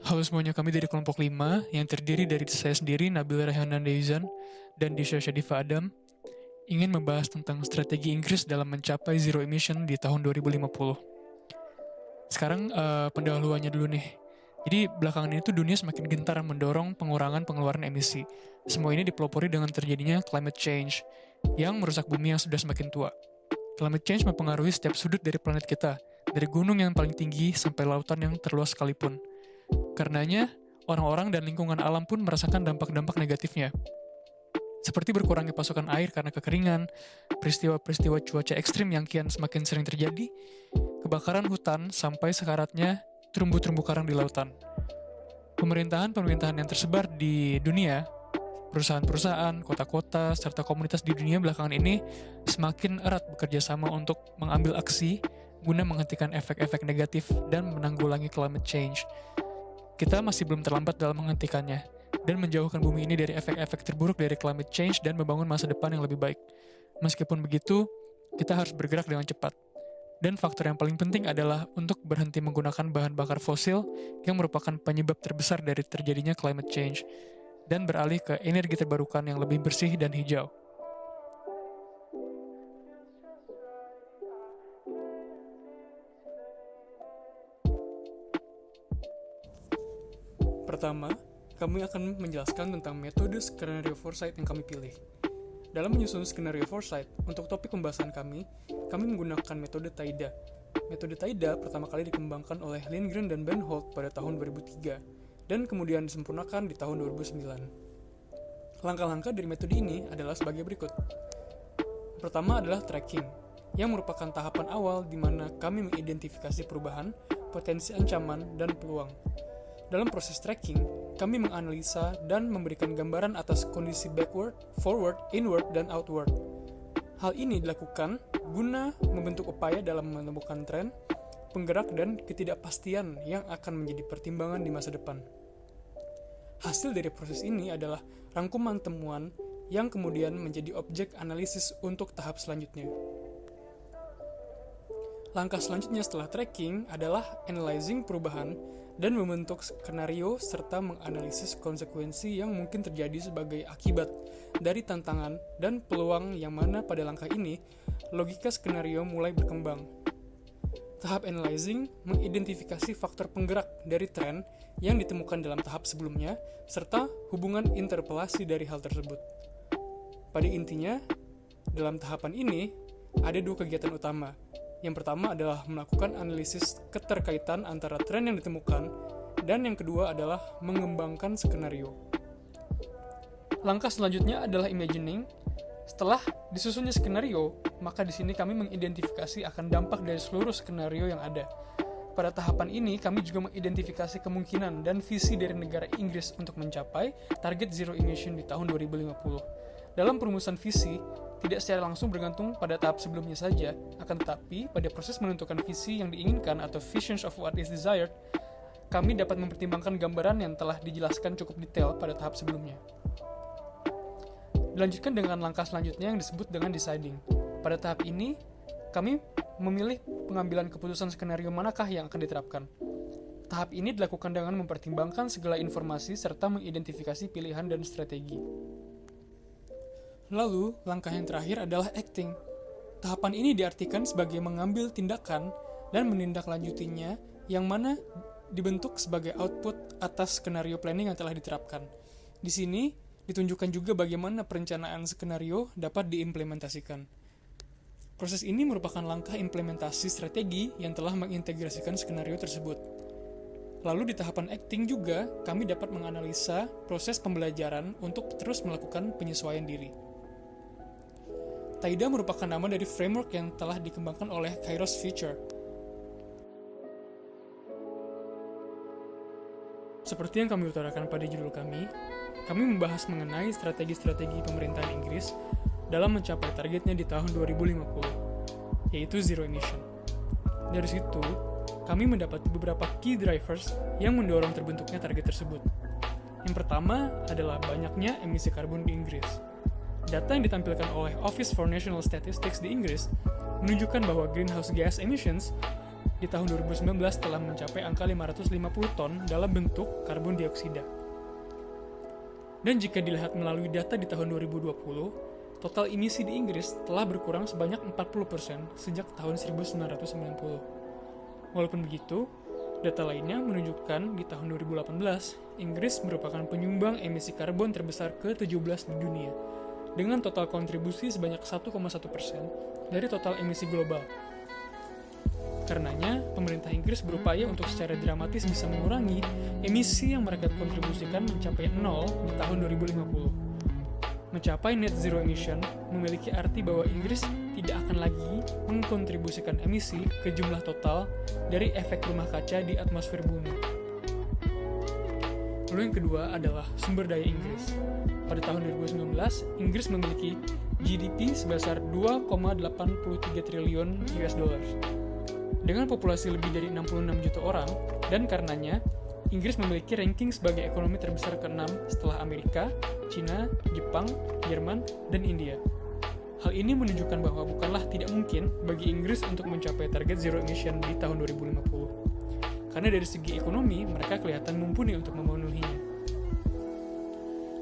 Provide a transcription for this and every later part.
Halo semuanya, kami dari kelompok 5 yang terdiri dari saya sendiri, Nabil Rehanan Deizan, dan Disha Shadifa Adam, ingin membahas tentang strategi Inggris dalam mencapai zero emission di tahun 2050. Sekarang pendahuluannya dulu nih. Jadi belakangan ini tuh dunia semakin gentar mendorong pengurangan pengeluaran emisi. Semua ini dipelopori dengan terjadinya climate change yang merusak bumi yang sudah semakin tua. Climate change mempengaruhi setiap sudut dari planet kita, dari gunung yang paling tinggi sampai lautan yang terluas sekalipun. Karenanya, orang-orang dan lingkungan alam pun merasakan dampak-dampak negatifnya, seperti berkurangnya pasokan air karena kekeringan, peristiwa-peristiwa cuaca ekstrim yang kian semakin sering terjadi, kebakaran hutan sampai sekaratnya terumbu-terumbu karang di lautan. Pemerintahan-pemerintahan yang tersebar di dunia, perusahaan-perusahaan, kota-kota, serta komunitas di dunia belakangan ini semakin erat bekerja sama untuk mengambil aksi guna menghentikan efek-efek negatif dan menanggulangi climate change. Kita masih belum terlambat dalam menghentikannya dan menjauhkan bumi ini dari efek-efek terburuk dari climate change dan membangun masa depan yang lebih baik. Meskipun begitu, kita harus bergerak dengan cepat. Dan faktor yang paling penting adalah untuk berhenti menggunakan bahan bakar fosil yang merupakan penyebab terbesar dari terjadinya climate change dan beralih ke energi terbarukan yang lebih bersih dan hijau. Pertama, kami akan menjelaskan tentang metode skenario foresight yang kami pilih. Dalam menyusun skenario foresight, untuk topik pembahasan kami menggunakan metode TAIDA. Metode TAIDA pertama kali dikembangkan oleh Lindgren dan Ben Holt pada tahun 2003, dan kemudian disempurnakan di tahun 2009. Langkah-langkah dari metode ini adalah sebagai berikut. Pertama adalah tracking, yang merupakan tahapan awal di mana kami mengidentifikasi perubahan, potensi ancaman, dan peluang. Dalam proses tracking, kami menganalisa dan memberikan gambaran atas kondisi backward, forward, inward, dan outward. Hal ini dilakukan guna membentuk upaya dalam menemukan tren, penggerak, dan ketidakpastian yang akan menjadi pertimbangan di masa depan. Hasil dari proses ini adalah rangkuman temuan yang kemudian menjadi objek analisis untuk tahap selanjutnya. Langkah selanjutnya setelah tracking adalah analyzing perubahan dan membentuk skenario serta menganalisis konsekuensi yang mungkin terjadi sebagai akibat dari tantangan dan peluang yang mana pada langkah ini logika skenario mulai berkembang. Tahap analyzing mengidentifikasi faktor penggerak dari tren yang ditemukan dalam tahap sebelumnya serta hubungan interpelasi dari hal tersebut. Pada intinya, dalam tahapan ini ada dua kegiatan utama. Yang pertama adalah melakukan analisis keterkaitan antara tren yang ditemukan, dan yang kedua adalah mengembangkan skenario. Langkah selanjutnya adalah imagining. Setelah disusunnya skenario, maka di sini kami mengidentifikasi akan dampak dari seluruh skenario yang ada. Pada tahapan ini, kami juga mengidentifikasi kemungkinan dan visi dari negara Inggris untuk mencapai target zero emission di tahun 2050. Dalam perumusan visi, tidak secara langsung bergantung pada tahap sebelumnya saja, akan tetapi pada proses menentukan visi yang diinginkan atau visions of what is desired, kami dapat mempertimbangkan gambaran yang telah dijelaskan cukup detail pada tahap sebelumnya. Dilanjutkan dengan langkah selanjutnya yang disebut dengan deciding. Pada tahap ini, kami memilih pengambilan keputusan skenario manakah yang akan diterapkan. Tahap ini dilakukan dengan mempertimbangkan segala informasi serta mengidentifikasi pilihan dan strategi. Lalu, langkah yang terakhir adalah acting. Tahapan ini diartikan sebagai mengambil tindakan dan menindaklanjutinya yang mana dibentuk sebagai output atas skenario planning yang telah diterapkan. Di sini, ditunjukkan juga bagaimana perencanaan skenario dapat diimplementasikan. Proses ini merupakan langkah implementasi strategi yang telah mengintegrasikan skenario tersebut. Lalu di tahapan acting juga, kami dapat menganalisa proses pembelajaran untuk terus melakukan penyesuaian diri. TAIDA merupakan nama dari framework yang telah dikembangkan oleh Kairos Future. Seperti yang kami utarakan pada judul kami membahas mengenai strategi-strategi pemerintahan Inggris dalam mencapai targetnya di tahun 2050, yaitu zero emission. Dari situ, kami mendapati beberapa key drivers yang mendorong terbentuknya target tersebut. Yang pertama adalah banyaknya emisi karbon di Inggris. Data yang ditampilkan oleh Office for National Statistics di Inggris menunjukkan bahwa greenhouse gas emissions di tahun 2019 telah mencapai angka 550 ton dalam bentuk karbon dioksida. Dan jika dilihat melalui data di tahun 2020, total emisi di Inggris telah berkurang sebanyak 40% sejak tahun 1990. Walaupun begitu, data lainnya menunjukkan di tahun 2018, Inggris merupakan penyumbang emisi karbon terbesar ke-17 di dunia, dengan total kontribusi sebanyak 1,1% dari total emisi global. Karenanya, pemerintah Inggris berupaya untuk secara dramatis bisa mengurangi emisi yang mereka kontribusikan mencapai 0 di tahun 2050. Mencapai net zero emission memiliki arti bahwa Inggris tidak akan lagi mengkontribusikan emisi ke jumlah total dari efek rumah kaca di atmosfer bumi. Lalu yang kedua adalah sumber daya Inggris. Pada tahun 2019, Inggris memiliki GDP sebesar 2,83 triliun US dollars. Dengan populasi lebih dari 66 juta orang, dan karenanya, Inggris memiliki ranking sebagai ekonomi terbesar ke-6 setelah Amerika, China, Jepang, Jerman, dan India. Hal ini menunjukkan bahwa bukanlah tidak mungkin bagi Inggris untuk mencapai target zero emission di tahun 2050. Karena dari segi ekonomi, mereka kelihatan mumpuni untuk memenuhinya.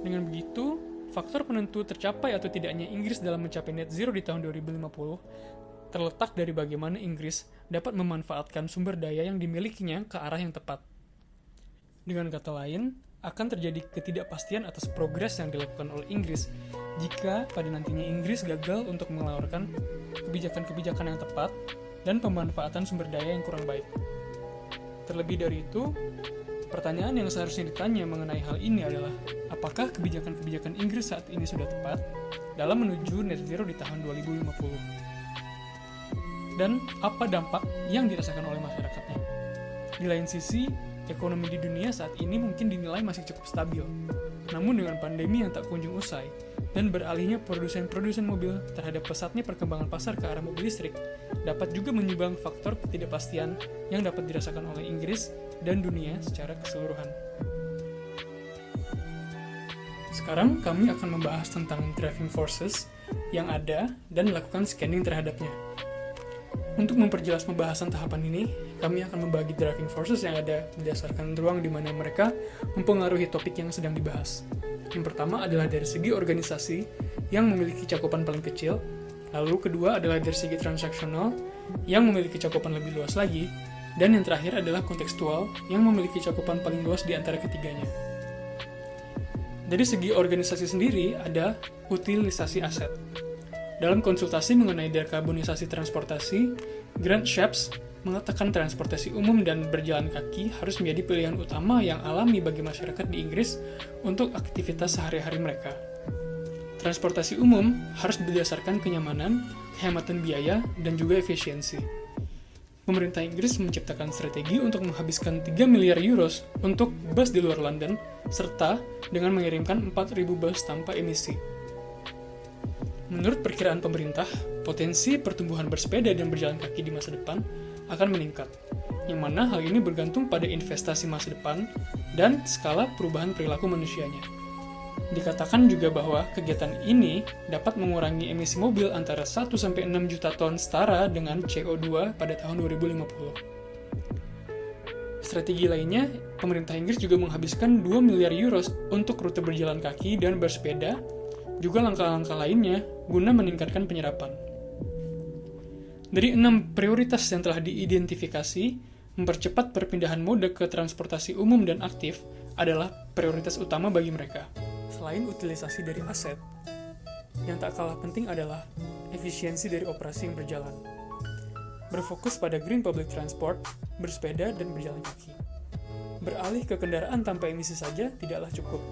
Dengan begitu, faktor penentu tercapai atau tidaknya Inggris dalam mencapai net zero di tahun 2050 terletak dari bagaimana Inggris dapat memanfaatkan sumber daya yang dimilikinya ke arah yang tepat. Dengan kata lain, akan terjadi ketidakpastian atas progres yang dilakukan oleh Inggris jika pada nantinya Inggris gagal untuk mengeluarkan kebijakan-kebijakan yang tepat dan pemanfaatan sumber daya yang kurang baik. Terlebih dari itu, pertanyaan yang seharusnya ditanya mengenai hal ini adalah, apakah kebijakan-kebijakan Inggris saat ini sudah tepat dalam menuju net zero di tahun 2050? Dan apa dampak yang dirasakan oleh masyarakatnya? Di lain sisi, ekonomi di dunia saat ini mungkin dinilai masih cukup stabil. Namun dengan pandemi yang tak kunjung usai, dan beralihnya produsen-produsen mobil terhadap pesatnya perkembangan pasar ke arah mobil listrik, dapat juga menyumbang faktor ketidakpastian yang dapat dirasakan oleh Inggris dan dunia secara keseluruhan. Sekarang kami akan membahas tentang driving forces yang ada dan melakukan scanning terhadapnya. Untuk memperjelas pembahasan tahapan ini, kami akan membagi driving forces yang ada berdasarkan ruang di mana mereka mempengaruhi topik yang sedang dibahas. Yang pertama adalah dari segi organisasi yang memiliki cakupan paling kecil, lalu kedua adalah dari segi transaksional yang memiliki cakupan lebih luas lagi, dan yang terakhir adalah kontekstual yang memiliki cakupan paling luas di antara ketiganya. Dari segi organisasi sendiri ada utilisasi aset. Dalam konsultasi mengenai dekarbonisasi transportasi, Grant Shapps mengatakan transportasi umum dan berjalan kaki harus menjadi pilihan utama yang alami bagi masyarakat di Inggris untuk aktivitas sehari-hari mereka. Transportasi umum harus berdasarkan kenyamanan, kehematan biaya, dan juga efisiensi. Pemerintah Inggris menciptakan strategi untuk menghabiskan 3 miliar euros untuk bus di luar London, serta dengan mengirimkan 4.000 bus tanpa emisi. Menurut perkiraan pemerintah, potensi pertumbuhan bersepeda dan berjalan kaki di masa depan akan meningkat, yang mana hal ini bergantung pada investasi masa depan dan skala perubahan perilaku manusianya. Dikatakan juga bahwa kegiatan ini dapat mengurangi emisi mobil antara 1-6 juta ton setara dengan CO2 pada tahun 2050. Strategi lainnya, pemerintah Inggris juga menghabiskan 2 miliar euros untuk rute berjalan kaki dan bersepeda, juga langkah-langkah lainnya guna meningkatkan penyerapan. Dari 6 prioritas yang telah diidentifikasi, mempercepat perpindahan mode ke transportasi umum dan aktif adalah prioritas utama bagi mereka. Selain utilisasi dari aset, yang tak kalah penting adalah efisiensi dari operasi yang berjalan. Berfokus pada green public transport, bersepeda, dan berjalan kaki. Beralih ke kendaraan tanpa emisi saja tidaklah cukup.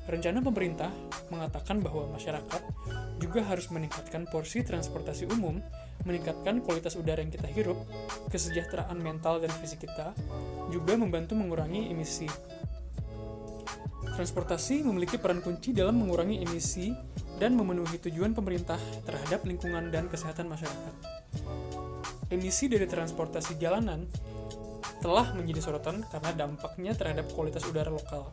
Rencana pemerintah mengatakan bahwa masyarakat juga harus meningkatkan porsi transportasi umum, meningkatkan kualitas udara yang kita hirup, kesejahteraan mental dan fisik kita, juga membantu mengurangi emisi. Transportasi memiliki peran kunci dalam mengurangi emisi dan memenuhi tujuan pemerintah terhadap lingkungan dan kesehatan masyarakat. Emisi dari transportasi jalanan telah menjadi sorotan karena dampaknya terhadap kualitas udara lokal.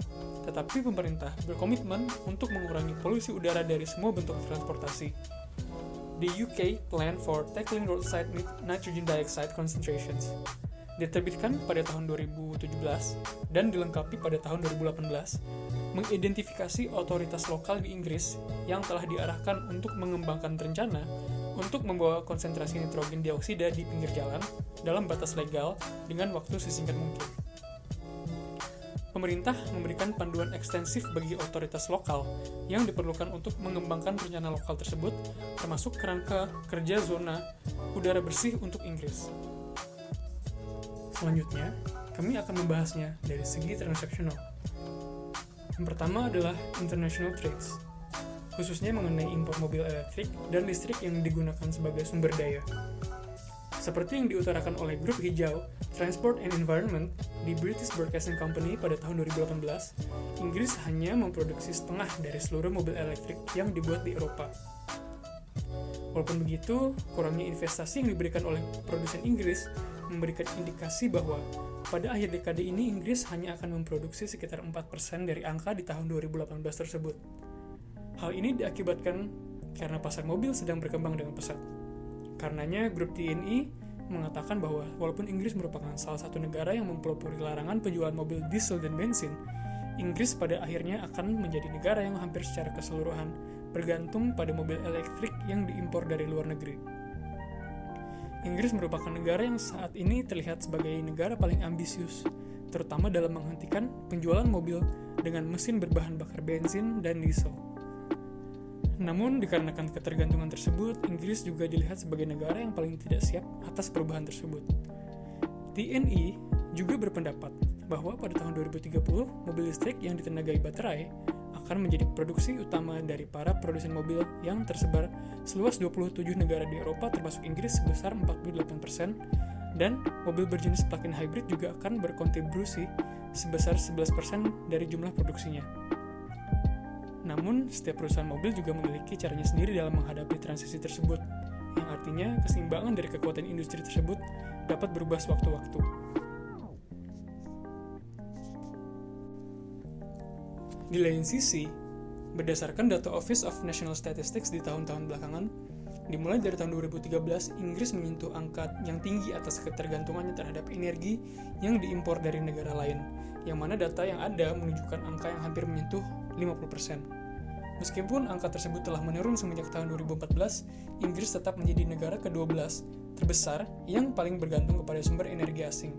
Tetapi pemerintah berkomitmen untuk mengurangi polusi udara dari semua bentuk transportasi. The UK Plan for Tackling Roadside Nitrogen Dioxide Concentrations, diterbitkan pada tahun 2017 dan dilengkapi pada tahun 2018, mengidentifikasi otoritas lokal di Inggris yang telah diarahkan untuk mengembangkan rencana untuk membawa konsentrasi nitrogen dioksida di pinggir jalan dalam batas legal dengan waktu sesingkat mungkin. Pemerintah memberikan panduan ekstensif bagi otoritas lokal yang diperlukan untuk mengembangkan rencana lokal tersebut, termasuk kerangka kerja zona udara bersih untuk Inggris. Selanjutnya, kami akan membahasnya dari segi transaksional. Yang pertama adalah international trades, khususnya mengenai impor mobil elektrik dan listrik yang digunakan sebagai sumber daya. Seperti yang diutarakan oleh grup hijau Transport and Environment di British Broadcasting Company pada tahun 2018, Inggris hanya memproduksi setengah dari seluruh mobil elektrik yang dibuat di Eropa. Walaupun begitu, kurangnya investasi yang diberikan oleh produsen Inggris memberikan indikasi bahwa pada akhir dekade ini Inggris hanya akan memproduksi sekitar 4% dari angka di tahun 2018 tersebut. Hal ini diakibatkan karena pasar mobil sedang berkembang dengan pesat. Karenanya, grup TNI mengatakan bahwa walaupun Inggris merupakan salah satu negara yang mempelopori larangan penjualan mobil diesel dan bensin, Inggris pada akhirnya akan menjadi negara yang hampir secara keseluruhan bergantung pada mobil elektrik yang diimpor dari luar negeri. Inggris merupakan negara yang saat ini terlihat sebagai negara paling ambisius, terutama dalam menghentikan penjualan mobil dengan mesin berbahan bakar bensin dan diesel. Namun, dikarenakan ketergantungan tersebut, Inggris juga dilihat sebagai negara yang paling tidak siap atas perubahan tersebut. TNI juga berpendapat bahwa pada tahun 2030, mobil listrik yang ditenagai baterai akan menjadi produksi utama dari para produsen mobil yang tersebar seluas 27 negara di Eropa termasuk Inggris sebesar 48%, dan mobil berjenis plug-in hybrid juga akan berkontribusi sebesar 11% dari jumlah produksinya. Namun, setiap perusahaan mobil juga memiliki caranya sendiri dalam menghadapi transisi tersebut, yang artinya keseimbangan dari kekuatan industri tersebut dapat berubah sewaktu-waktu. Di lain sisi, berdasarkan data Office of National Statistics di tahun-tahun belakangan, dimulai dari tahun 2013, Inggris menyentuh angka yang tinggi atas ketergantungannya terhadap energi yang diimpor dari negara lain, yang mana data yang ada menunjukkan angka yang hampir menyentuh 50%. Meskipun angka tersebut telah menurun semenjak tahun 2014, Inggris tetap menjadi negara ke-12 terbesar yang paling bergantung kepada sumber energi asing.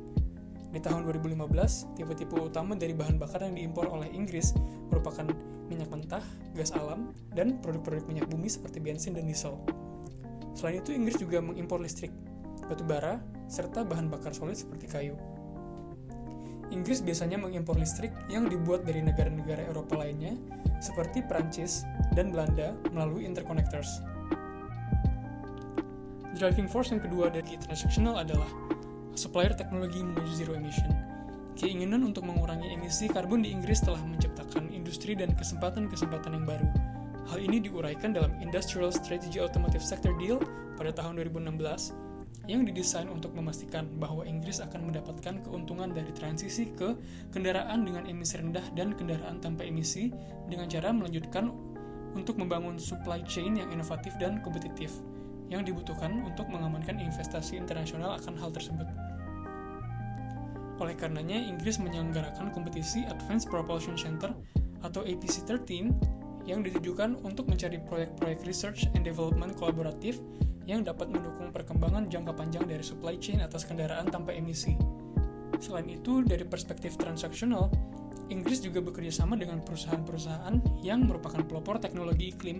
Di tahun 2015, tipe-tipe utama dari bahan bakar yang diimpor oleh Inggris merupakan minyak mentah, gas alam, dan produk-produk minyak bumi seperti bensin dan diesel. Selain itu, Inggris juga mengimpor listrik, batu bara, serta bahan bakar solid seperti kayu. Inggris biasanya mengimpor listrik yang dibuat dari negara-negara Eropa lainnya, seperti Prancis dan Belanda melalui interconnectors. Driving force yang kedua dari transactional adalah supplier teknologi menuju zero emission. Keinginan untuk mengurangi emisi karbon di Inggris telah menciptakan industri dan kesempatan-kesempatan yang baru. Hal ini diuraikan dalam Industrial Strategy Automotive Sector Deal pada tahun 2016, yang didesain untuk memastikan bahwa Inggris akan mendapatkan keuntungan dari transisi ke kendaraan dengan emisi rendah dan kendaraan tanpa emisi dengan cara melanjutkan untuk membangun supply chain yang inovatif dan kompetitif yang dibutuhkan untuk mengamankan investasi internasional akan hal tersebut. Oleh karenanya, Inggris menyelenggarakan kompetisi Advanced Propulsion Center atau APC-13 yang ditujukan untuk mencari proyek-proyek research and development kolaboratif yang dapat mendukung perkembangan jangka panjang dari supply chain atas kendaraan tanpa emisi. Selain itu, dari perspektif transaksional, Inggris juga bekerja sama dengan perusahaan-perusahaan yang merupakan pelopor teknologi iklim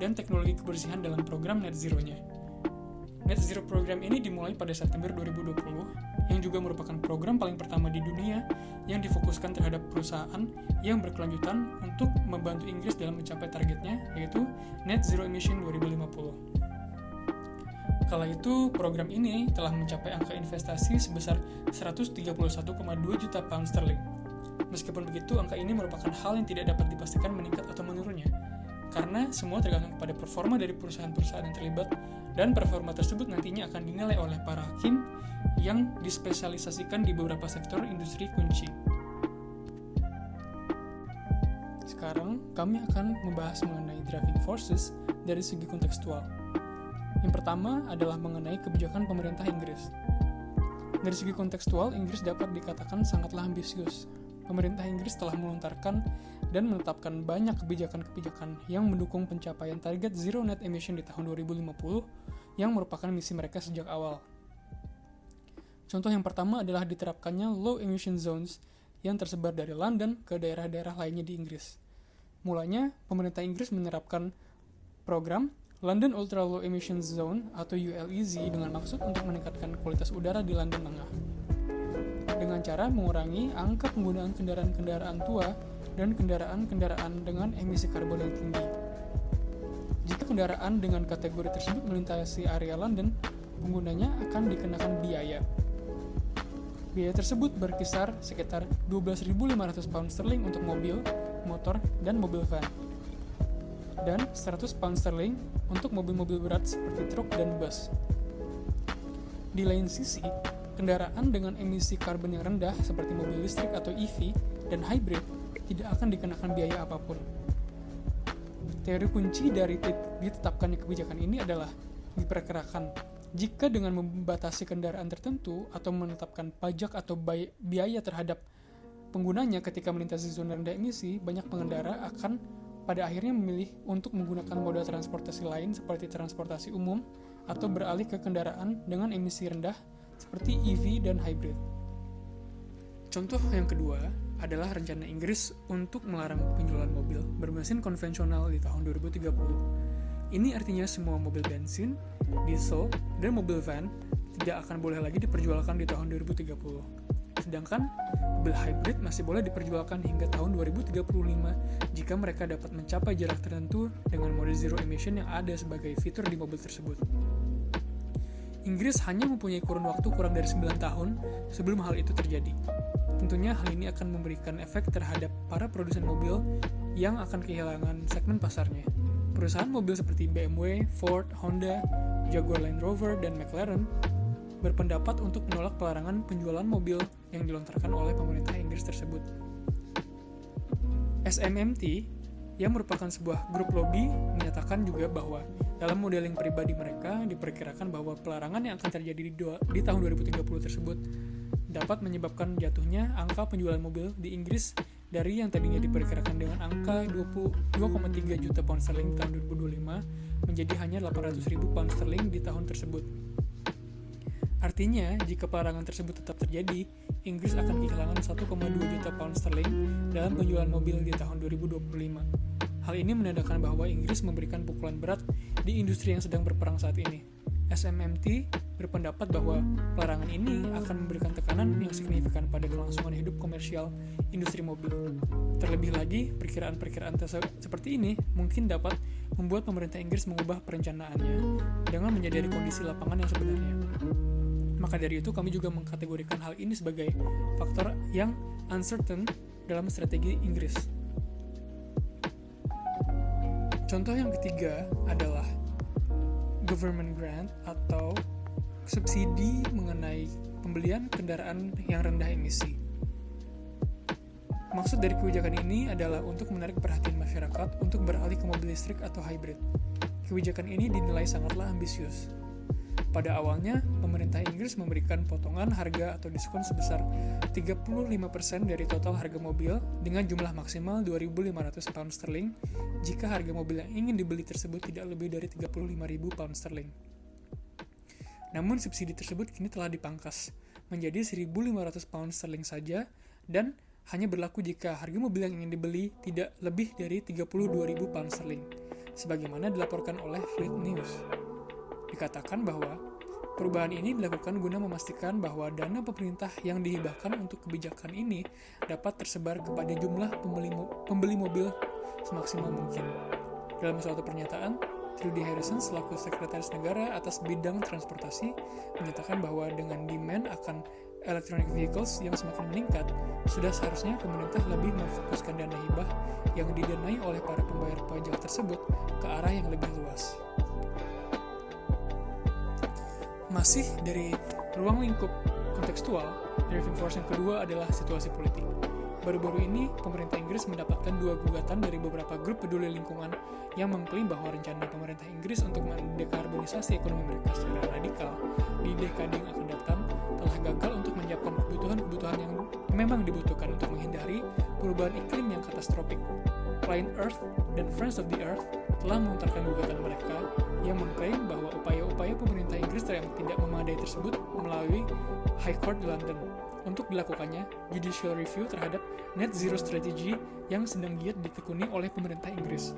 dan teknologi kebersihan dalam program Net Zero-nya. Net Zero program ini dimulai pada September 2020, yang juga merupakan program paling pertama di dunia yang difokuskan terhadap perusahaan yang berkelanjutan untuk membantu Inggris dalam mencapai targetnya, yaitu Net Zero Emission 2050. Kala itu, program ini telah mencapai angka investasi sebesar 131,2 juta pound sterling. Meskipun begitu, angka ini merupakan hal yang tidak dapat dipastikan meningkat atau menurunnya, karena semua tergantung pada performa dari perusahaan-perusahaan yang terlibat, dan performa tersebut nantinya akan dinilai oleh para hakim yang dispesialisasikan di beberapa sektor industri kunci. Sekarang, kami akan membahas mengenai driving forces dari segi kontekstual. Yang pertama adalah mengenai kebijakan pemerintah Inggris. Dari segi kontekstual, Inggris dapat dikatakan sangatlah ambisius. Pemerintah Inggris telah melontarkan dan menetapkan banyak kebijakan-kebijakan yang mendukung pencapaian target Zero Net Emission di tahun 2050 yang merupakan misi mereka sejak awal. Contoh yang pertama adalah diterapkannya Low Emission Zones yang tersebar dari London ke daerah-daerah lainnya di Inggris. Mulanya, pemerintah Inggris menerapkan program London Ultra Low Emission Zone atau ULEZ dengan maksud untuk meningkatkan kualitas udara di London Tengah. Dengan cara mengurangi angka penggunaan kendaraan-kendaraan tua dan kendaraan-kendaraan dengan emisi karbon yang tinggi. Jika kendaraan dengan kategori tersebut melintasi area London, penggunanya akan dikenakan biaya. Biaya tersebut berkisar sekitar 12.500 pound sterling untuk mobil, motor, dan mobil van. Dan 100 pound sterling untuk mobil-mobil berat seperti truk dan bus. Di lain sisi, kendaraan dengan emisi karbon yang rendah seperti mobil listrik atau EV dan hybrid tidak akan dikenakan biaya apapun. Teori kunci dari ditetapkannya kebijakan ini adalah diperkirakan jika dengan membatasi kendaraan tertentu atau menetapkan pajak atau biaya terhadap penggunanya ketika melintasi zona rendah emisi, banyak pengendara akan pada akhirnya memilih untuk menggunakan moda transportasi lain seperti transportasi umum atau beralih ke kendaraan dengan emisi rendah seperti EV dan hybrid. Contoh yang kedua adalah rencana Inggris untuk melarang penjualan mobil bermesin konvensional di tahun 2030. Ini artinya semua mobil bensin, diesel, dan mobil van tidak akan boleh lagi diperjualkan di tahun 2030. Sedangkan mobil hybrid masih boleh diperjualkan hingga tahun 2035 jika mereka dapat mencapai jarak tertentu dengan mode zero emission yang ada sebagai fitur di mobil tersebut. Inggris hanya mempunyai kurun waktu kurang dari 9 tahun sebelum hal itu terjadi. Tentunya hal ini akan memberikan efek terhadap para produsen mobil yang akan kehilangan segmen pasarnya. Perusahaan mobil seperti BMW, Ford, Honda, Jaguar Land Rover, dan McLaren berpendapat untuk menolak pelarangan penjualan mobil yang dilontarkan oleh pemerintah Inggris tersebut. SMMT, yang merupakan sebuah grup lobby, menyatakan juga bahwa dalam modeling pribadi mereka diperkirakan bahwa pelarangan yang akan terjadi di tahun 2030 tersebut dapat menyebabkan jatuhnya angka penjualan mobil di Inggris dari yang tadinya diperkirakan dengan angka 2,3 juta pound sterling di tahun 2025 menjadi hanya 800.000 pound sterling di tahun tersebut. Artinya, jika pelarangan tersebut tetap terjadi, Inggris akan kehilangan 1,2 juta pound sterling dalam penjualan mobil di tahun 2025. Hal ini menandakan bahwa Inggris memberikan pukulan berat di industri yang sedang berperang saat ini. SMMT berpendapat bahwa pelarangan ini akan memberikan tekanan yang signifikan pada kelangsungan hidup komersial industri mobil. Terlebih lagi, perkiraan-perkiraan seperti ini mungkin dapat membuat pemerintah Inggris mengubah perencanaannya dengan menyadari kondisi lapangan yang sebenarnya. Maka dari itu kami juga mengkategorikan hal ini sebagai faktor yang uncertain dalam strategi Inggris. Contoh yang ketiga adalah government grant atau subsidi mengenai pembelian kendaraan yang rendah emisi. Maksud dari kebijakan ini adalah untuk menarik perhatian masyarakat untuk beralih ke mobil listrik atau hybrid. Kebijakan ini dinilai sangatlah ambisius. Pada awalnya, pemerintah Inggris memberikan potongan harga atau diskon sebesar 35% dari total harga mobil dengan jumlah maksimal 2.500 pound sterling jika harga mobil yang ingin dibeli tersebut tidak lebih dari 35.000 pound sterling. Namun subsidi tersebut kini telah dipangkas menjadi 1.500 pound sterling saja dan hanya berlaku jika harga mobil yang ingin dibeli tidak lebih dari 32.000 pound sterling, sebagaimana dilaporkan oleh Fleet News. Dikatakan bahwa perubahan ini dilakukan guna memastikan bahwa dana pemerintah yang dihibahkan untuk kebijakan ini dapat tersebar kepada jumlah pembeli mobil semaksimal mungkin. Dalam suatu pernyataan, Trudy Harrison selaku Sekretaris Negara atas bidang transportasi menyatakan bahwa dengan demand akan electronic vehicles yang semakin meningkat, sudah seharusnya pemerintah lebih memfokuskan dana hibah yang didanai oleh para pembayar pajak tersebut ke arah yang lebih luas. Masih dari ruang lingkup kontekstual, driving force yang kedua adalah situasi politik. Baru-baru ini, pemerintah Inggris mendapatkan 2 gugatan dari beberapa grup peduli lingkungan yang mengklaim bahwa rencana pemerintah Inggris untuk mendekarbonisasi ekonomi mereka secara radikal di dekade yang akan datang telah gagal untuk menyiapkan kebutuhan-kebutuhan yang memang dibutuhkan untuk menghindari perubahan iklim yang katastrofik. Client Earth dan Friends of the Earth telah melontarkan gugatan mereka yang mengklaim bahwa upaya-upaya pemerintah Inggris yang tidak memadai tersebut melalui High Court di London. Untuk dilakukannya judicial review terhadap net zero strategy yang sedang giat ditekuni oleh pemerintah Inggris.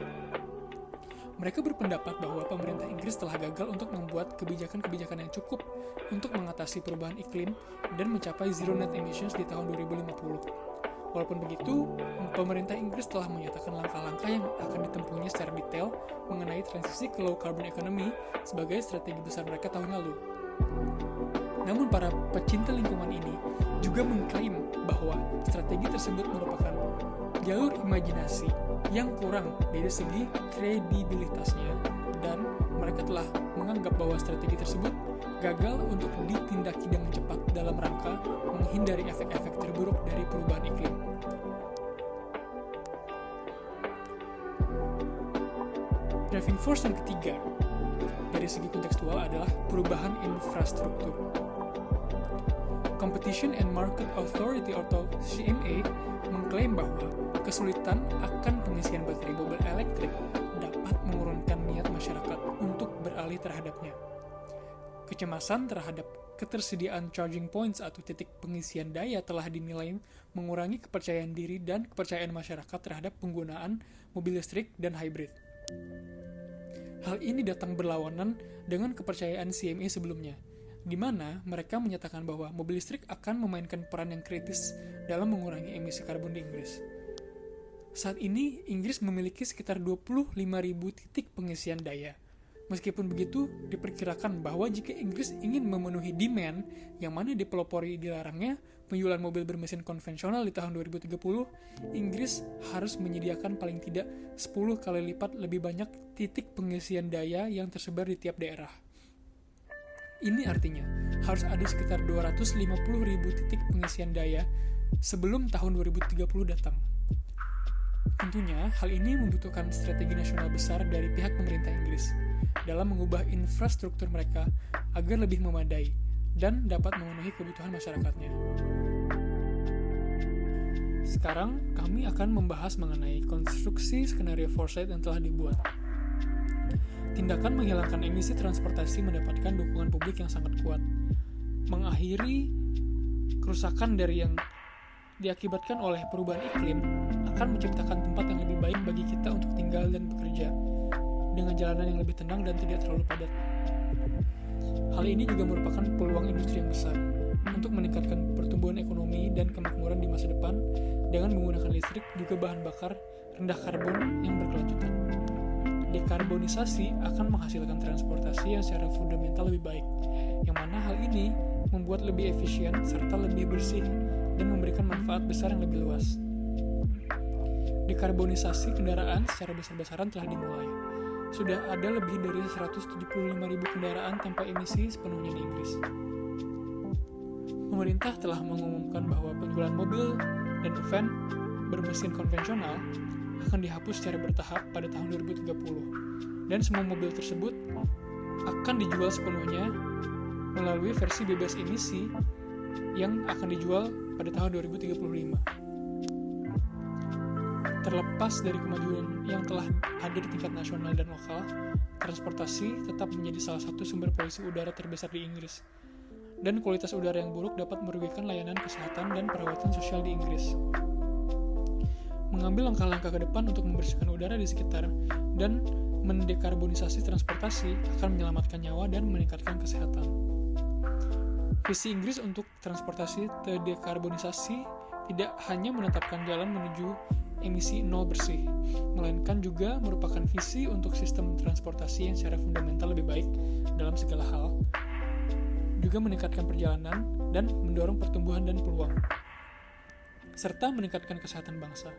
Mereka berpendapat bahwa pemerintah Inggris telah gagal untuk membuat kebijakan-kebijakan yang cukup untuk mengatasi perubahan iklim dan mencapai zero net emissions di tahun 2050. Walaupun begitu, pemerintah Inggris telah menyatakan langkah-langkah yang akan ditempuhnya secara detail mengenai transisi ke low carbon economy sebagai strategi besar mereka tahun lalu. Namun para pecinta lingkungan ini juga mengklaim bahwa strategi tersebut merupakan jalur imajinasi yang kurang dari segi kredibilitasnya, dan mereka telah menganggap bahwa strategi tersebut gagal untuk ditindaki dengan cepat dalam rangka menghindari efek-efek terburuk dari perubahan iklim. Driving force yang ketiga dari segi kontekstual adalah perubahan infrastruktur. Competition and Market Authority atau CMA mengklaim bahwa kesulitan akan pengisian baterai mobil elektrik dapat mengurungkan niat masyarakat untuk beralih terhadapnya. Kecemasan terhadap ketersediaan charging points atau titik pengisian daya telah dinilai mengurangi kepercayaan diri dan kepercayaan masyarakat terhadap penggunaan mobil listrik dan hybrid. Hal ini datang berlawanan dengan kepercayaan CMA sebelumnya, di mana mereka menyatakan bahwa mobil listrik akan memainkan peran yang kritis dalam mengurangi emisi karbon di Inggris. Saat ini, Inggris memiliki sekitar 25.000 titik pengisian daya. Meskipun begitu, diperkirakan bahwa jika Inggris ingin memenuhi demand yang mana dipelopori dilarangnya penjualan mobil bermesin konvensional di tahun 2030, Inggris harus menyediakan paling tidak 10 kali lipat lebih banyak titik pengisian daya yang tersebar di tiap daerah. Ini artinya, harus ada sekitar 250.000 titik pengisian daya sebelum tahun 2030 datang. Tentunya, hal ini membutuhkan strategi nasional besar dari pihak pemerintah Inggris dalam mengubah infrastruktur mereka agar lebih memadai dan dapat memenuhi kebutuhan masyarakatnya. Sekarang, kami akan membahas mengenai konstruksi skenario foresight yang telah dibuat. Tindakan menghilangkan emisi transportasi mendapatkan dukungan publik yang sangat kuat. Mengakhiri kerusakan dari yang diakibatkan oleh perubahan iklim akan menciptakan tempat yang lebih baik bagi kita untuk tinggal dan bekerja, dengan jalanan yang lebih tenang dan tidak terlalu padat. Hal ini juga merupakan peluang industri yang besar untuk meningkatkan pertumbuhan ekonomi dan kemakmuran di masa depan dengan menggunakan listrik juga bahan bakar rendah karbon yang berkelanjutan. Dekarbonisasi akan menghasilkan transportasi yang secara fundamental lebih baik, yang mana hal ini membuat lebih efisien serta lebih bersih dan memberikan manfaat besar yang lebih luas. Dekarbonisasi kendaraan secara besar-besaran telah dimulai. Sudah ada lebih dari 175.000 kendaraan tanpa emisi sepenuhnya di Inggris. Pemerintah telah mengumumkan bahwa penjualan mobil dan van bermesin konvensional akan dihapus secara bertahap pada tahun 2030, dan semua mobil tersebut akan dijual sepenuhnya melalui versi bebas emisi yang akan dijual pada tahun 2035. Terlepas dari kemajuan yang telah ada di tingkat nasional dan lokal, transportasi tetap menjadi salah satu sumber polusi udara terbesar di Inggris, dan kualitas udara yang buruk dapat merugikan layanan kesehatan dan perawatan sosial di Inggris. Mengambil langkah-langkah ke depan untuk membersihkan udara di sekitar dan mendekarbonisasi transportasi akan menyelamatkan nyawa dan meningkatkan kesehatan. Visi Inggris untuk transportasi terdekarbonisasi tidak hanya menetapkan jalan menuju emisi nol bersih, melainkan juga merupakan visi untuk sistem transportasi yang secara fundamental lebih baik dalam segala hal, juga meningkatkan perjalanan dan mendorong pertumbuhan dan peluang, serta meningkatkan kesehatan bangsa.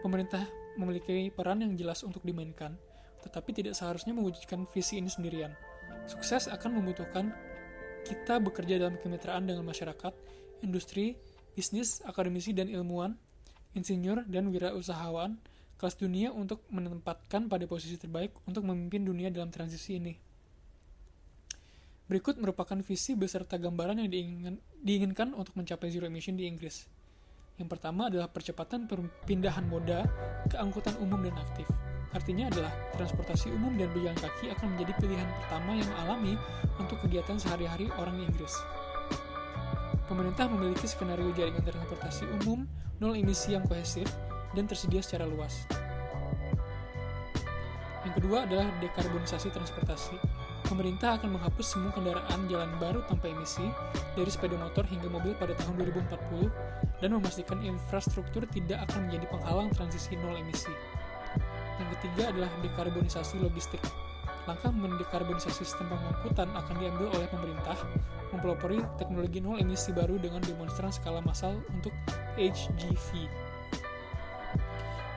Pemerintah memiliki peran yang jelas untuk dimainkan, tetapi tidak seharusnya mewujudkan visi ini sendirian. Sukses akan membutuhkan kita bekerja dalam kemitraan dengan masyarakat, industri, bisnis, akademisi dan ilmuwan, insinyur dan wirausahawan kelas dunia untuk menempatkan pada posisi terbaik untuk memimpin dunia dalam transisi ini. Berikut merupakan visi beserta gambaran yang diinginkan untuk mencapai zero emission di Inggris. Yang pertama adalah percepatan perpindahan moda ke angkutan umum dan aktif. Artinya adalah transportasi umum dan berjalan kaki akan menjadi pilihan pertama yang alami untuk kegiatan sehari-hari orang Inggris. Pemerintah memiliki skenario jaringan transportasi umum nol emisi yang kohesif dan tersedia secara luas. Yang kedua adalah dekarbonisasi transportasi. Pemerintah akan menghapus semua kendaraan jalan baru tanpa emisi, dari sepeda motor hingga mobil pada tahun 2040, dan memastikan infrastruktur tidak akan menjadi penghalang transisi nol emisi. Yang ketiga adalah dekarbonisasi logistik. Langkah mendekarbonisasi sistem pengangkutan akan diambil oleh pemerintah, mempelopori teknologi nol emisi baru dengan demonstran skala massal untuk HGV.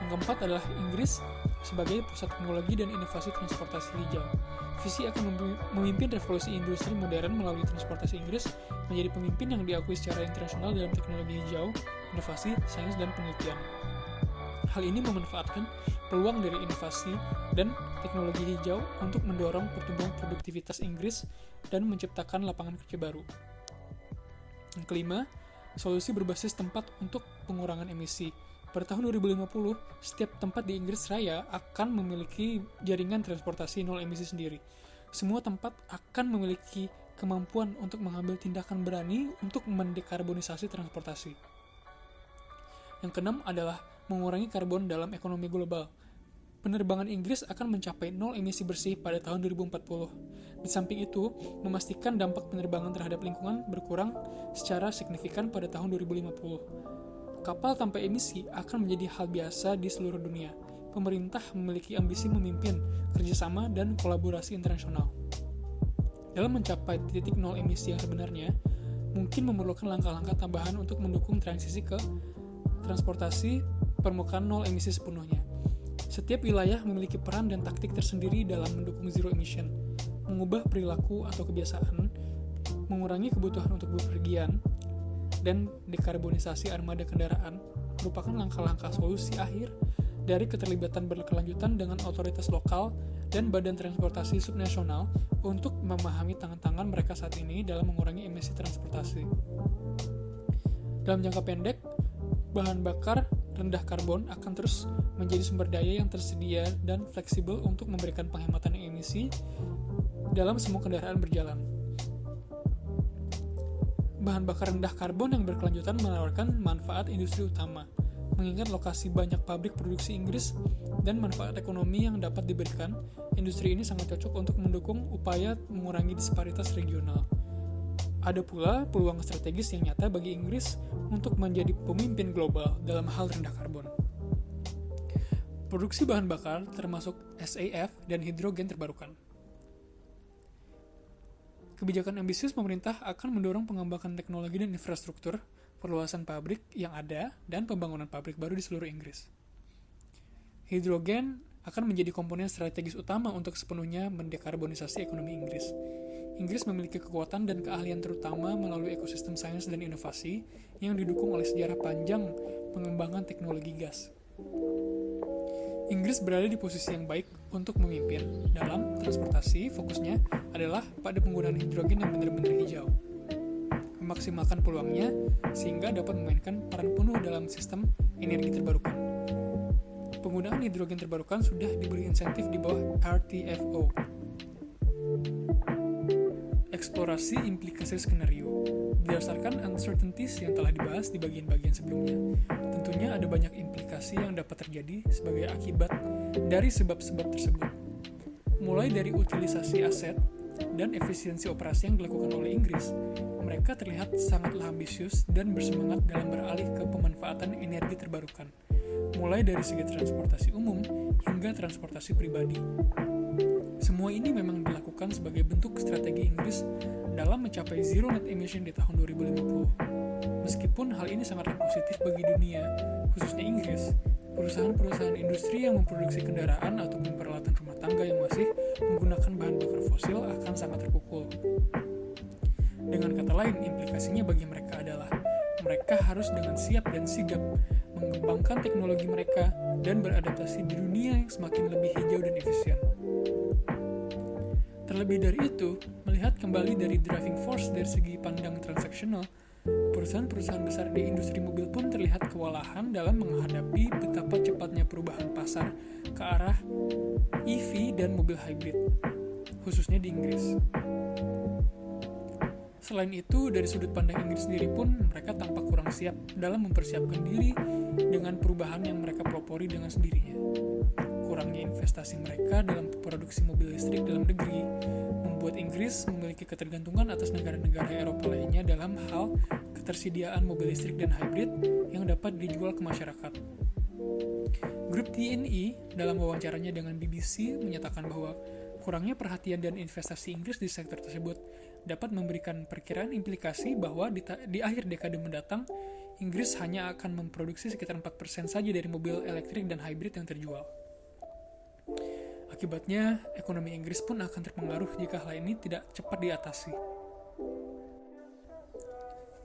Yang keempat adalah Inggris sebagai pusat teknologi dan inovasi transportasi hijau. Visi akan memimpin revolusi industri modern melalui transportasi. Inggris menjadi pemimpin yang diakui secara internasional dalam teknologi hijau, inovasi, sains, dan penelitian. Hal ini memanfaatkan peluang dari inovasi dan teknologi hijau untuk mendorong pertumbuhan produktivitas Inggris dan menciptakan lapangan kerja baru. Yang kelima, solusi berbasis tempat untuk pengurangan emisi. Pada tahun 2050, setiap tempat di Inggris Raya akan memiliki jaringan transportasi nol emisi sendiri. Semua tempat akan memiliki kemampuan untuk mengambil tindakan berani untuk mendekarbonisasi transportasi. Yang keenam adalah mengurangi karbon dalam ekonomi global. Penerbangan Inggris akan mencapai nol emisi bersih pada tahun 2040. Di samping itu, memastikan dampak penerbangan terhadap lingkungan berkurang secara signifikan pada tahun 2050. Kapal tanpa emisi akan menjadi hal biasa di seluruh dunia. Pemerintah memiliki ambisi memimpin kerjasama dan kolaborasi internasional. Dalam mencapai titik nol emisi yang sebenarnya, mungkin memerlukan langkah-langkah tambahan untuk mendukung transisi ke transportasi permukaan nol emisi sepenuhnya. Setiap wilayah memiliki peran dan taktik tersendiri dalam mendukung zero emission, mengubah perilaku atau kebiasaan, mengurangi kebutuhan untuk bepergian, dan dekarbonisasi armada kendaraan merupakan langkah-langkah solusi akhir dari keterlibatan berkelanjutan dengan otoritas lokal dan badan transportasi subnasional untuk memahami tangan-tangan mereka saat ini dalam mengurangi emisi transportasi. Dalam jangka pendek, bahan bakar rendah karbon akan terus menjadi sumber daya yang tersedia dan fleksibel untuk memberikan penghematan emisi dalam semua kendaraan berjalan. Bahan bakar rendah karbon yang berkelanjutan menawarkan manfaat industri utama, mengingat lokasi banyak pabrik produksi Inggris dan manfaat ekonomi yang dapat diberikan. Industri ini sangat cocok untuk mendukung upaya mengurangi disparitas regional. Ada pula peluang strategis yang nyata bagi Inggris untuk menjadi pemimpin global dalam hal rendah karbon. Produksi bahan bakar termasuk SAF dan hidrogen terbarukan. Kebijakan ambisius pemerintah akan mendorong pengembangan teknologi dan infrastruktur, perluasan pabrik yang ada, dan pembangunan pabrik baru di seluruh Inggris. Hidrogen akan menjadi komponen strategis utama untuk sepenuhnya mendekarbonisasi ekonomi Inggris. Inggris memiliki kekuatan dan keahlian terutama melalui ekosistem sains dan inovasi yang didukung oleh sejarah panjang pengembangan teknologi gas. Inggris berada di posisi yang baik untuk memimpin. Dalam transportasi, fokusnya adalah pada penggunaan hidrogen yang benar-benar hijau. Memaksimalkan peluangnya sehingga dapat memainkan peran penuh dalam sistem energi terbarukan. Penggunaan hidrogen terbarukan sudah diberi insentif di bawah RTFO. Eksplorasi implikasi skenario berdasarkan uncertainties yang telah dibahas di bagian-bagian sebelumnya. Tentunya ada banyak implikasi yang dapat terjadi sebagai akibat dari sebab-sebab tersebut. Mulai dari utilisasi aset dan efisiensi operasi yang dilakukan oleh Inggris, mereka terlihat sangatlah ambisius dan bersemangat dalam beralih ke pemanfaatan energi terbarukan, mulai dari segi transportasi umum hingga transportasi pribadi. Semua ini memang dilakukan sebagai bentuk strategi Inggris dalam mencapai zero net emission di tahun 2050. Meskipun hal ini sangatlah positif bagi dunia, khususnya Inggris, perusahaan-perusahaan industri yang memproduksi kendaraan atau peralatan rumah tangga yang masih menggunakan bahan bakar fosil akan sangat terpukul. Dengan kata lain, implikasinya bagi mereka adalah mereka harus dengan siap dan sigap mengembangkan teknologi mereka dan beradaptasi di dunia yang semakin lebih hijau dan efisien. Terlebih dari itu, melihat kembali dari driving force dari segi pandang transaksional, perusahaan-perusahaan besar di industri mobil pun terlihat kewalahan dalam menghadapi betapa cepatnya perubahan pasar ke arah EV dan mobil hybrid, khususnya di Inggris. Selain itu, dari sudut pandang Inggris sendiri pun, mereka tampak kurang siap dalam mempersiapkan diri dengan perubahan yang mereka pelopori dengan sendirinya. Kurangnya investasi mereka dalam produksi mobil listrik dalam negeri membuat Inggris memiliki ketergantungan atas negara-negara Eropa lainnya dalam hal ketersediaan mobil listrik dan hybrid yang dapat dijual ke masyarakat. Grup TNE dalam wawancaranya dengan BBC menyatakan bahwa kurangnya perhatian dan investasi Inggris di sektor tersebut dapat memberikan perkiraan implikasi bahwa di akhir dekade mendatang, Inggris hanya akan memproduksi sekitar 4% saja dari mobil elektrik dan hybrid yang terjual. Akibatnya, ekonomi Inggris pun akan terpengaruh jika hal ini tidak cepat diatasi.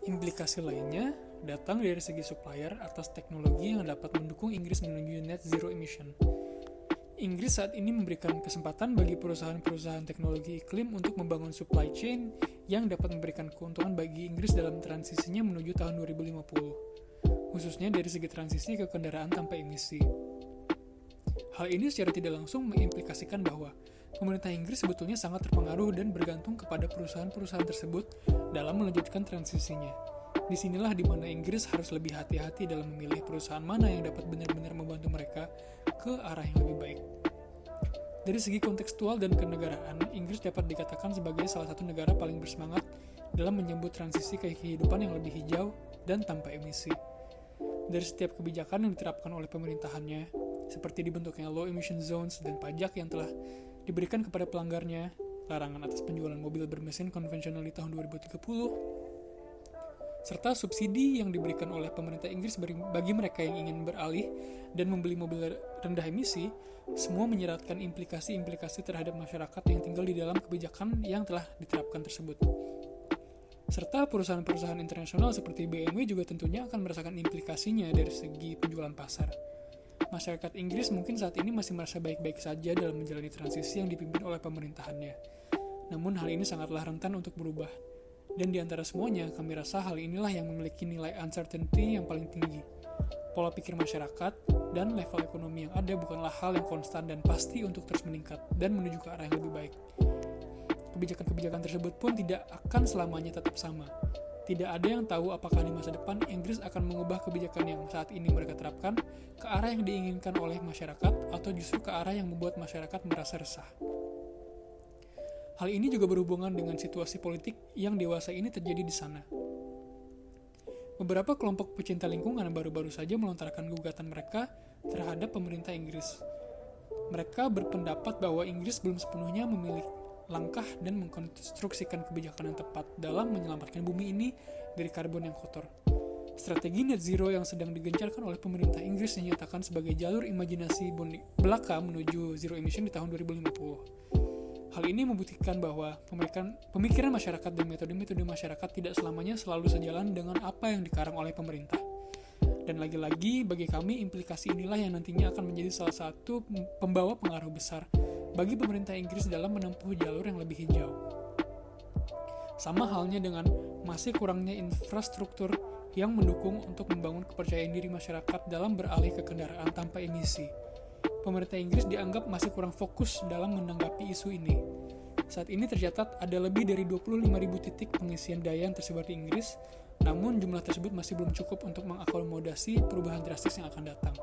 Implikasi lainnya datang dari segi supplier atas teknologi yang dapat mendukung Inggris menuju net zero emission. Inggris saat ini memberikan kesempatan bagi perusahaan-perusahaan teknologi iklim untuk membangun supply chain yang dapat memberikan keuntungan bagi Inggris dalam transisinya menuju tahun 2050, khususnya dari segi transisi ke kendaraan tanpa emisi. Hal ini secara tidak langsung mengimplikasikan bahwa pemerintah Inggris sebetulnya sangat terpengaruh dan bergantung kepada perusahaan-perusahaan tersebut dalam melanjutkan transisinya. Disinilah di mana Inggris harus lebih hati-hati dalam memilih perusahaan mana yang dapat benar-benar membantu mereka ke arah yang lebih baik. Dari segi kontekstual dan kenegaraan, Inggris dapat dikatakan sebagai salah satu negara paling bersemangat dalam menyambut transisi ke kehidupan yang lebih hijau dan tanpa emisi. Dari setiap kebijakan yang diterapkan oleh pemerintahannya, seperti dibentuknya low emission zones dan pajak yang telah diberikan kepada pelanggarnya, larangan atas penjualan mobil bermesin konvensional di tahun 2030, serta subsidi yang diberikan oleh pemerintah Inggris bagi mereka yang ingin beralih dan membeli mobil rendah emisi, semua menyeratkan implikasi-implikasi terhadap masyarakat yang tinggal di dalam kebijakan yang telah diterapkan tersebut. Serta perusahaan-perusahaan internasional seperti BMW juga tentunya akan merasakan implikasinya dari segi penjualan pasar. Masyarakat Inggris mungkin saat ini masih merasa baik-baik saja dalam menjalani transisi yang dipimpin oleh pemerintahannya. Namun hal ini sangatlah rentan untuk berubah. Dan di antara semuanya, kami rasa hal inilah yang memiliki nilai uncertainty yang paling tinggi. Pola pikir masyarakat dan level ekonomi yang ada bukanlah hal yang konstan dan pasti untuk terus meningkat dan menuju ke arah yang lebih baik. Kebijakan-kebijakan tersebut pun tidak akan selamanya tetap sama. Tidak ada yang tahu apakah di masa depan Inggris akan mengubah kebijakan yang saat ini mereka terapkan ke arah yang diinginkan oleh masyarakat atau justru ke arah yang membuat masyarakat merasa resah. Hal ini juga berhubungan dengan situasi politik yang dewasa ini terjadi di sana. Beberapa kelompok pecinta lingkungan baru-baru saja melontarkan gugatan mereka terhadap pemerintah Inggris. Mereka berpendapat bahwa Inggris belum sepenuhnya memiliki langkah dan mengkonstruksikan kebijakan yang tepat dalam menyelamatkan bumi ini dari karbon yang kotor. Strategi net zero yang sedang digencarkan oleh pemerintah Inggris dinyatakan sebagai jalur imajinasi belaka menuju zero emission di tahun 2050. Hal ini membuktikan bahwa pemikiran masyarakat dan metode-metode masyarakat tidak selamanya selalu sejalan dengan apa yang dikarang oleh pemerintah. Dan lagi-lagi, bagi kami, implikasi inilah yang nantinya akan menjadi salah satu pembawa pengaruh besar bagi pemerintah Inggris dalam menempuh jalur yang lebih hijau. Sama halnya dengan masih kurangnya infrastruktur yang mendukung untuk membangun kepercayaan diri masyarakat dalam beralih ke kendaraan tanpa emisi. Pemerintah Inggris dianggap masih kurang fokus dalam menanggapi isu ini. Saat ini tercatat ada lebih dari 25.000 titik pengisian daya yang tersebar di Inggris, namun jumlah tersebut masih belum cukup untuk mengakomodasi perubahan drastis yang akan datang.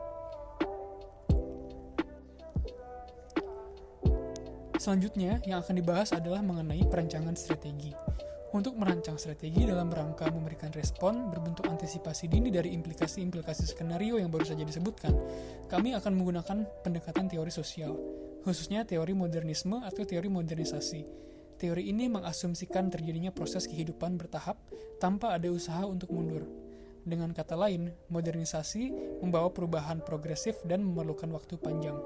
Selanjutnya, yang akan dibahas adalah mengenai perancangan strategi. Untuk merancang strategi dalam rangka memberikan respon berbentuk antisipasi dini dari implikasi-implikasi skenario yang baru saja disebutkan, kami akan menggunakan pendekatan teori sosial, khususnya teori modernisme atau teori modernisasi. Teori ini mengasumsikan terjadinya proses kehidupan bertahap tanpa ada usaha untuk mundur. Dengan kata lain, modernisasi membawa perubahan progresif dan memerlukan waktu panjang,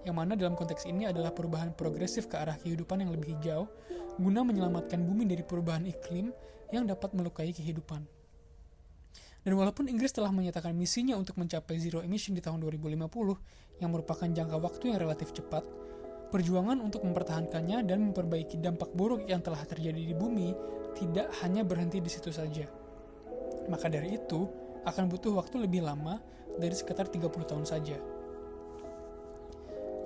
yang mana dalam konteks ini adalah perubahan progresif ke arah kehidupan yang lebih hijau, guna menyelamatkan bumi dari perubahan iklim yang dapat melukai kehidupan. Dan walaupun Inggris telah menyatakan misinya untuk mencapai zero emission di tahun 2050, yang merupakan jangka waktu yang relatif cepat, perjuangan untuk mempertahankannya dan memperbaiki dampak buruk yang telah terjadi di bumi tidak hanya berhenti di situ saja. Maka dari itu, akan butuh waktu lebih lama dari sekitar 30 tahun saja.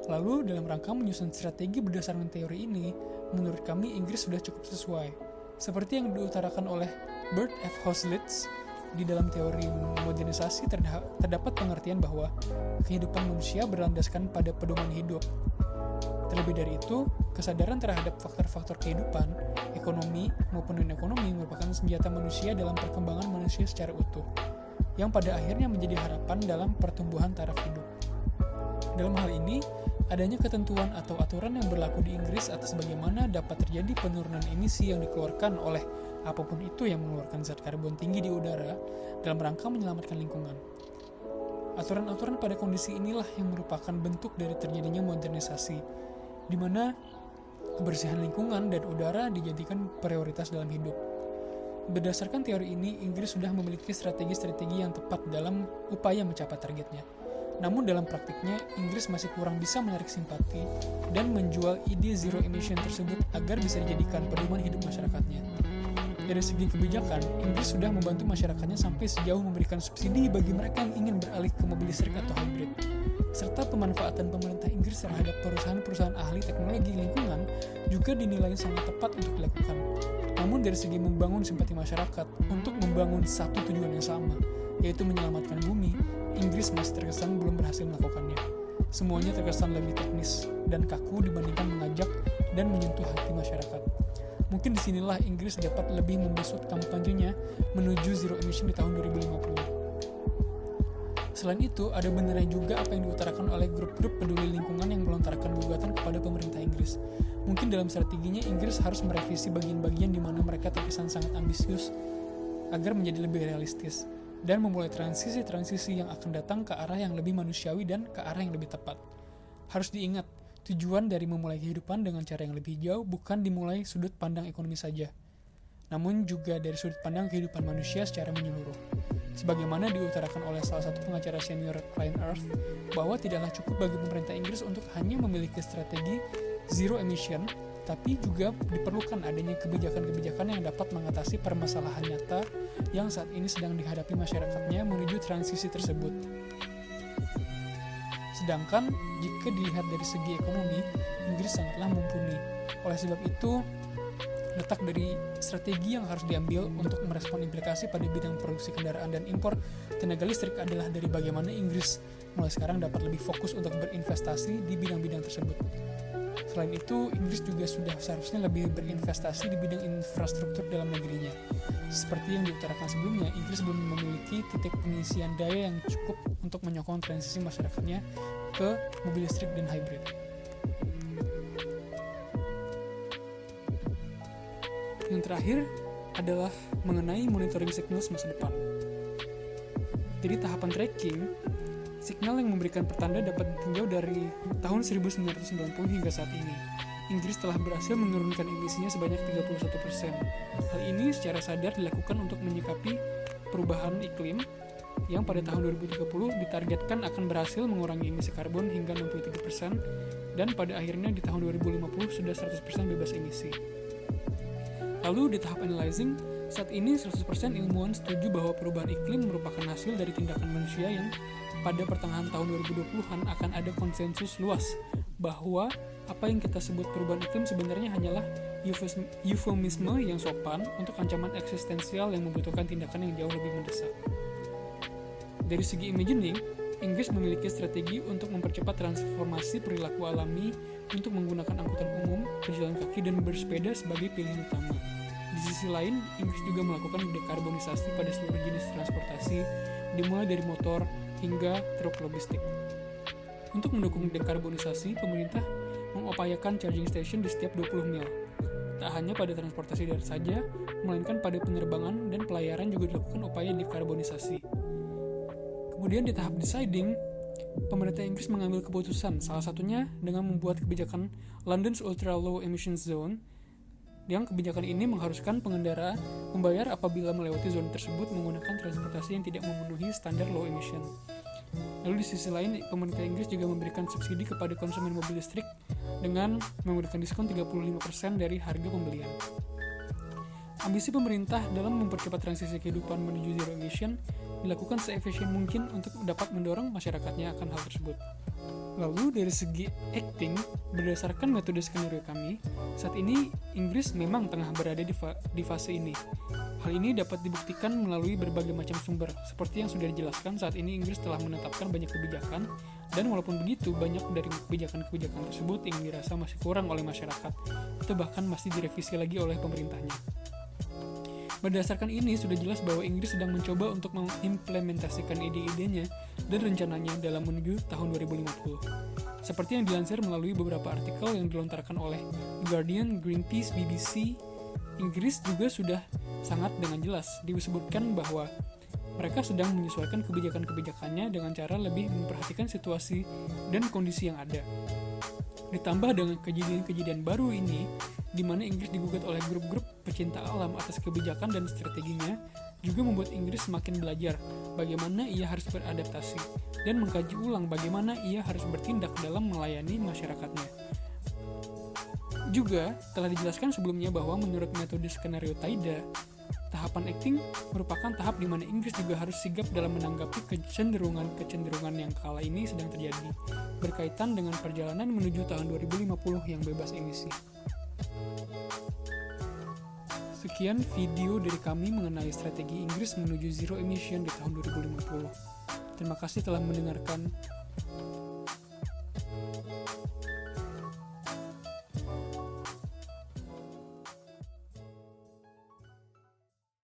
Lalu, dalam rangka menyusun strategi berdasarkan teori ini, menurut kami Inggris sudah cukup sesuai. Seperti yang diutarakan oleh Bert F. Hoslitz, di dalam teori modernisasi terdapat pengertian bahwa kehidupan manusia berlandaskan pada pedoman hidup. Terlebih dari itu, kesadaran terhadap faktor-faktor kehidupan, ekonomi maupun non-ekonomi merupakan senjata manusia dalam perkembangan manusia secara utuh, yang pada akhirnya menjadi harapan dalam pertumbuhan taraf hidup. Dalam hal ini, adanya ketentuan atau aturan yang berlaku di Inggris atas bagaimana dapat terjadi penurunan emisi yang dikeluarkan oleh apapun itu yang mengeluarkan zat karbon tinggi di udara dalam rangka menyelamatkan lingkungan. Aturan-aturan pada kondisi inilah yang merupakan bentuk dari terjadinya modernisasi, di mana kebersihan lingkungan dan udara dijadikan prioritas dalam hidup. Berdasarkan teori ini, Inggris sudah memiliki strategi-strategi yang tepat dalam upaya mencapai targetnya. Namun dalam praktiknya, Inggris masih kurang bisa menarik simpati dan menjual ide zero emission tersebut agar bisa dijadikan pedoman hidup masyarakatnya. Dari segi kebijakan, Inggris sudah membantu masyarakatnya sampai sejauh memberikan subsidi bagi mereka yang ingin beralih ke mobil listrik atau hybrid. Serta pemanfaatan pemerintah Inggris terhadap perusahaan-perusahaan ahli teknologi lingkungan juga dinilai sangat tepat untuk dilakukan. Namun dari segi membangun simpati masyarakat untuk membangun satu tujuan yang sama, yaitu menyelamatkan bumi, Inggris masih terkesan belum berhasil melakukannya. Semuanya terkesan lebih teknis dan kaku dibandingkan mengajak dan menyentuh hati masyarakat. Mungkin disinilah Inggris dapat lebih membesut kampanyenya menuju zero emission di tahun 2050. Selain itu, ada benarnya juga apa yang diutarakan oleh grup-grup peduli lingkungan yang melontarkan gugatan kepada pemerintah Inggris. Mungkin dalam strateginya, Inggris harus merevisi bagian-bagian di mana mereka terkesan sangat ambisius agar menjadi lebih realistis, dan memulai transisi-transisi yang akan datang ke arah yang lebih manusiawi dan ke arah yang lebih tepat. Harus diingat, tujuan dari memulai kehidupan dengan cara yang lebih jauh bukan dimulai sudut pandang ekonomi saja, namun juga dari sudut pandang kehidupan manusia secara menyeluruh. Sebagaimana diutarakan oleh salah satu pengacara senior Clean Earth, bahwa tidaklah cukup bagi pemerintah Inggris untuk hanya memiliki strategi zero emission, tapi juga diperlukan adanya kebijakan-kebijakan yang dapat mengatasi permasalahan nyata yang saat ini sedang dihadapi masyarakatnya menuju transisi tersebut. Sedangkan, jika dilihat dari segi ekonomi, Inggris sangatlah mumpuni. Oleh sebab itu, letak dari strategi yang harus diambil untuk merespon implikasi pada bidang produksi kendaraan dan impor tenaga listrik adalah dari bagaimana Inggris mulai sekarang dapat lebih fokus untuk berinvestasi di bidang-bidang tersebut. Selain itu, Inggris juga sudah seharusnya lebih berinvestasi di bidang infrastruktur dalam negerinya. Seperti yang diutarakan sebelumnya, Inggris belum memiliki titik pengisian daya yang cukup untuk menyokong transisi masyarakatnya ke mobil listrik dan hybrid. Yang terakhir adalah mengenai monitoring signal masa depan. Jadi tahapan tracking, signal yang memberikan pertanda dapat ditinjau dari tahun 1990 hingga saat ini. Inggris telah berhasil menurunkan emisinya sebanyak 31%. Hal ini secara sadar dilakukan untuk menyikapi perubahan iklim yang pada tahun 2030 ditargetkan akan berhasil mengurangi emisi karbon hingga 63% dan pada akhirnya di tahun 2050 sudah 100% bebas emisi. Lalu di tahap analyzing, saat ini 100% ilmuwan setuju bahwa perubahan iklim merupakan hasil dari tindakan manusia yang pada pertengahan tahun 2020-an akan ada konsensus luas bahwa apa yang kita sebut perubahan iklim sebenarnya hanyalah eufemisme yang sopan untuk ancaman eksistensial yang membutuhkan tindakan yang jauh lebih mendesak. Dari segi imagining, Inggris memiliki strategi untuk mempercepat transformasi perilaku alami untuk menggunakan angkutan umum, berjalan kaki, dan bersepeda sebagai pilihan utama. Di sisi lain, Inggris juga melakukan dekarbonisasi pada seluruh jenis transportasi, dimulai dari motor hingga truk logistik. Untuk mendukung dekarbonisasi, pemerintah mengupayakan charging station di setiap 20 mil. Tak hanya pada transportasi darat saja, melainkan pada penerbangan dan pelayaran juga dilakukan upaya dekarbonisasi. Kemudian di tahap deciding, pemerintah Inggris mengambil keputusan, salah satunya dengan membuat kebijakan London's Ultra Low Emission Zone Yang kebijakan ini mengharuskan pengendara membayar apabila melewati zona tersebut menggunakan transportasi yang tidak memenuhi standar low emission. Lalu di sisi lain, pemerintah Inggris juga memberikan subsidi kepada konsumen mobil listrik dengan memberikan diskon 35% dari harga pembelian. Ambisi pemerintah dalam mempercepat transisi kehidupan menuju zero emission dilakukan seefisien mungkin untuk dapat mendorong masyarakatnya akan hal tersebut. Lalu dari segi acting, berdasarkan metode skenario kami, saat ini Inggris memang tengah berada di fase ini. Hal ini dapat dibuktikan melalui berbagai macam sumber. Seperti yang sudah dijelaskan, saat ini Inggris telah menetapkan banyak kebijakan, dan walaupun begitu, banyak dari kebijakan-kebijakan tersebut yang dirasa masih kurang oleh masyarakat, atau bahkan masih direvisi lagi oleh pemerintahnya. Berdasarkan ini, sudah jelas bahwa Inggris sedang mencoba untuk mengimplementasikan ide-idenya dan rencananya dalam menuju tahun 2050. Seperti yang dilansir melalui beberapa artikel yang dilontarkan oleh The Guardian, Greenpeace, BBC, Inggris juga sudah sangat dengan jelas disebutkan bahwa mereka sedang menyesuaikan kebijakan-kebijakannya dengan cara lebih memperhatikan situasi dan kondisi yang ada. Ditambah dengan kejadian-kejadian baru ini, di mana Inggris digugat oleh grup-grup pecinta alam atas kebijakan dan strateginya, juga membuat Inggris semakin belajar bagaimana ia harus beradaptasi dan mengkaji ulang bagaimana ia harus bertindak dalam melayani masyarakatnya. Juga telah dijelaskan sebelumnya bahwa menurut metode skenario Taida, tahapan acting merupakan tahap di mana Inggris juga harus sigap dalam menanggapi kecenderungan yang kala ini sedang terjadi, berkaitan dengan perjalanan menuju tahun 2050 yang bebas emisi. Sekian video dari kami mengenai strategi Inggris menuju zero emission di tahun 2050. Terima kasih telah mendengarkan.